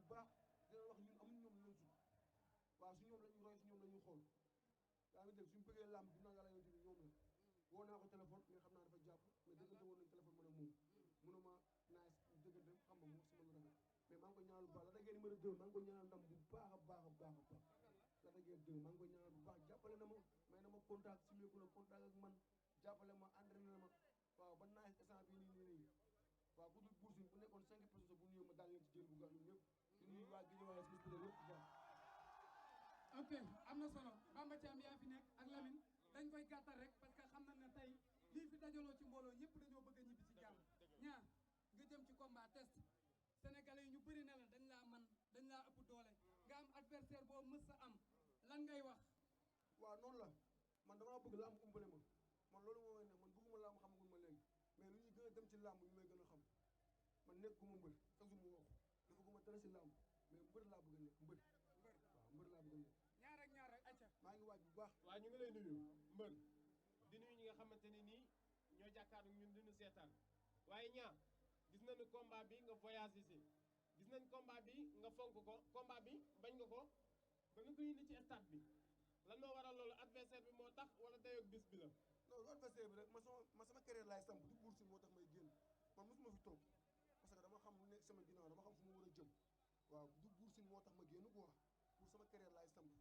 bu baax di leen wax ñun amuñ ñoom leen sut waaw su ñoom lañu roy su ñoom la ñuy xool yaa ngi dégg suñu bëggee làmb dina yàlla yow tamit ñoom la woo naa ko téléphone mais xam naa dafa jàpp mais déggante woon nañ téléphone man ak moom mënuma naa déggante xam nga mu wax sama lu rafet mais maa ngi ko ñaanal bu baax la da ngeen numéro 2 maa ngi ko ñaanal ndam bu baax a baax a baax a baax la da ngeen 2 maa ngi ko ñaanal bu baax jàppale na ma may na ma contact simeeku na contact ak man jàppale ma entraîné na ma waaw ba naa instant bii nii waaw ku dul boursin bu nekkoon 5 personnes bu nuyoo ma daal leen ci jël bu gaaw ñun ñëpp di nuyu waa Guédiawaye si spécial yëpp bu baax. ok am na solo Bamba Thiam yaa fi nekk ak Lamine dañ koy gàttal rek parce que xam na ne tey lii fi dajaloo ci mbooloo ñëpp dañoo bëgg a ñibbi ci jàmm ñaar nga jëm ci combat test sénégalais yi ñu bëri ne la dañ laa man dañ laa ëpp doole nga am adversaire boo mës sa am lan ngay wax. waaw noonu la man damaa bëgg làmb umpale ma man loolu moo may ne man bëgguma làmb xamagul ma léegi mais lu ñuy gën a dem ci làmb ñu may gën a xam man nekkuma mbër chaque jour mu wax dafa guma dara si làmb mais mbër laa bëgg a nekk mbër waaw mbër laa bëgg a nekk ñaar rek acca maa ngi waaj bu baax. waaw ñu ngi lay nuyu mbër di nuyu ñi nga xamante ne nii ñoo jàkkaarloo ñun diñu seetaan waaye ñaa gis nañu combat bi nga voyagé si gis nañ combat bi nga fonk ko combat bi bañ nga ko ba nga ko indi ci stade bi lan moo waral loolu adversaire bi moo tax wala dayoog bis bi la. non lu adversaire bi rek ma sama carrière laay samp du boursin moo tax may génn man mosuma fi toog parce que dama xam lu nekk sama ginnaaw dama xam fu ma war a jëm waaw du boursin moo tax ma génn quoi pour sama carrière laay samp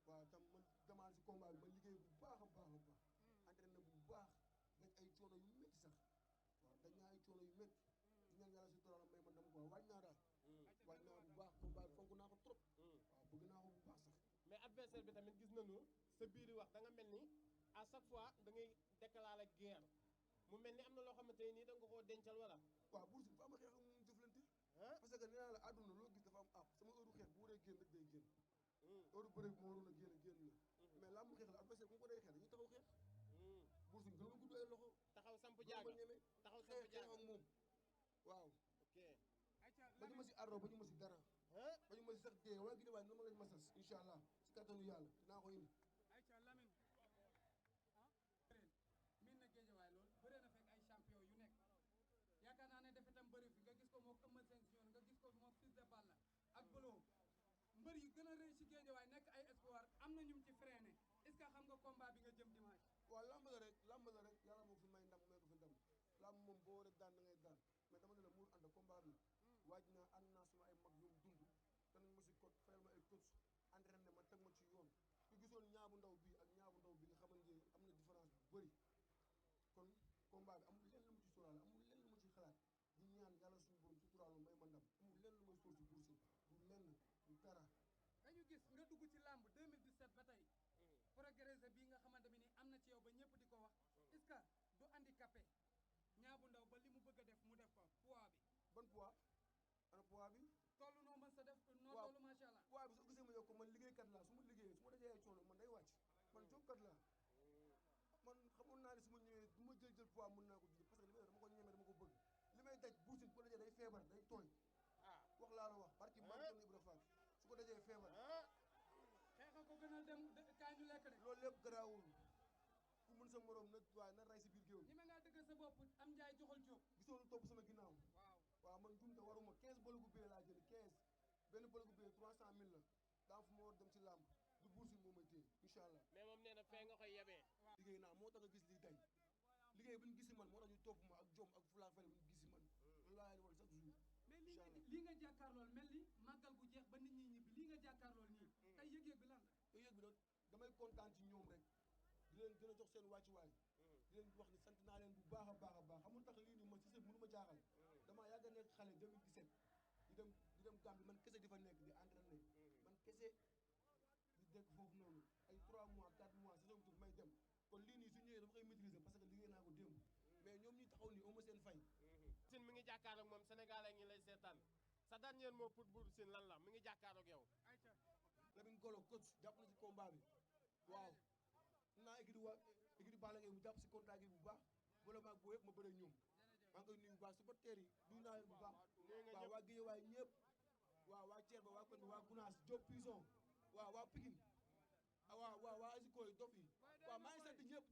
waaw tam man demande si combat bi ma liggéey bu baax a baax a baax entraîné bu baax dañ ay coono yu métti sax waaw dañ naa ay coono yu métti di ñaan yàlla si toral may man dama ko waaj naa daal waaj naa bu baax combat bi fonk naa ko trop waaw bëgg naa ko bu baax sax mais adversaire bi tamit gis nañu sa biir wax da nga mel ni à chaque fois da ngay déclarer guerre mu mel ni am na loo xamante ne nii da nga koo dencal wala. waaw boursin dafa am xeex ak moom jëflante parce que nee naa la àdduna loo gis dafa am app sama heure xeex bu waree génn rek day génn heure bëre bi moo waroon a génn na mais làmb xeex la adversaire bu mu ko dee xeex dañuy taxaw xeex boursin gën a gudd ay loxo taxaw samp jaaga taxaw samp jaaga ak moom waaw ok ba ñu ma si arro ba ñu ma si dara ba ñu ma si sax dee waa Guédiawaye na ma lañ ma sas incha allah si kattanu yàlla dinaa ko indi ayca Lamine min na Guédiawaye loolu bëree na fekk ay champion yu nekk yaakaar naa ne defe tam bëri fi nga gis ko mook Eumeu Sène Junior nga gis ko mook Fils de Balla ak Bolo mbër yi gën a rëy si Guédiawaye nekk ay espoir am na ñum ci freiné est-ce que xam nga combat bi nga jëm dimanche waaw lamb la rek yàlla moo fi may ndam may ko fi ndam lamb moom boo rek daan da ngay daan mais dama ne la muur ànd combat bi waaj naa ànd naa suma ay mag ñoom dund te nañ ma si code fayal ma ay coach entraîné ma teg ma ci yoon ku gisoon Niang Bou Ndaw bii ak Niang Bou Ndaw bi nga xamante ne am na différence bu bëri kon combat bi amul lenn lu ma ci sóoraale amul lenn lu ma ci xalaat di ñaan yàlla suñu borom suturaal may ma ndam amul lenn lu may sóor si boursin du lenn du dara dañu gis nga dugg ci làmb 2017 ba tey progressé bii nga xamante bi ni am na ci yow ba ñëpp di ko wax est-ce que du handicapé Niang Bou Ndaw ba li mu bëgg a def mu def ko poids bi ban poids ana poids bi tollu noo mën sa def noo tollu macha allah poids bi soo gisee ma yokk man liggéeykat laa su ma liggéeyee su ma dajee ay coono man day wàcc man jobkat laa man xamoon naa ne su ma ñëwee du ma jël poids mën naa ko jël parce que li may dama ko ñemee dama ko bëgg li may daj boursin ko dajee day feebar day tooy wax laa la wax parce que man kon Ibra Fall su ko dajee feebar xeexa ko gënal dem kaay ñu lekk de loolu lépp garaawul ku mën sa morom na waaye na ray si biir géew ñi ma ngaa dëgg sa bopp am njaay joxal jóob gisoo lu topp sama ginnaaw waaw man jumte waruma 15 bologu bee laa jënd 15 benn bologu bee 300 000 la daa fu ma war dem ci làmb du boursin moo may téye incha allah mais moom nee na fee nga koy yebee liggéey naa moo tax nga gis lii tey liggéey bu ñu gis si man moo tax ñu topp ma ak jom ak fulaa fayda bu ñu gis si man loolu laa leen wan chaque jour mais lii nga jàkkaarlool mel ni màggal gu jeex ba nit ñi ñibbi lii nga jàkkaarlool nii tey yëg-yëg bi lan la yëg-yëg bi nag damay kontaan ci ñoom rek di leen gën a jox seen wàccuwaay di leen wax ni sant naa leen bu baax a baax a baax xamul tax lii nii man si sëb mënu ma jaaxal damaa yàgg a nekk xale 2017 di dem Gambie man kese di fa nekk di entraîné man kese di dëkk foofu noonu ay 3 mois 4 mois saison bi may dem kon lii nii su ñëwee dafa koy maîtriser parce que liggéey naa ko démb mais ñoom ñi taxaw nii amu seen fay Sine mi ngi jàkkaarloog moom sénégalais ngi lay seetaan sa dernier mot pour Bour Sine lan la mi ngi jàkkaarloog yow Lamine Golo coach jàpp na ci combat bi waaw naa équipe Balla Gaye mu jàpp si contact yi bu baax boole maag boo yëpp ma bëre ñoom maa ngi koy nuyu bu baax supporters yi nuyu naa leen bu baax waaw waa Guédiawaye ñëpp waaw waa Thiel ba waa Koñ ba waa Gounass Diop Pison waaw waa Pikine waa Azikoy dof yi waaw maa ngi sant ñëpp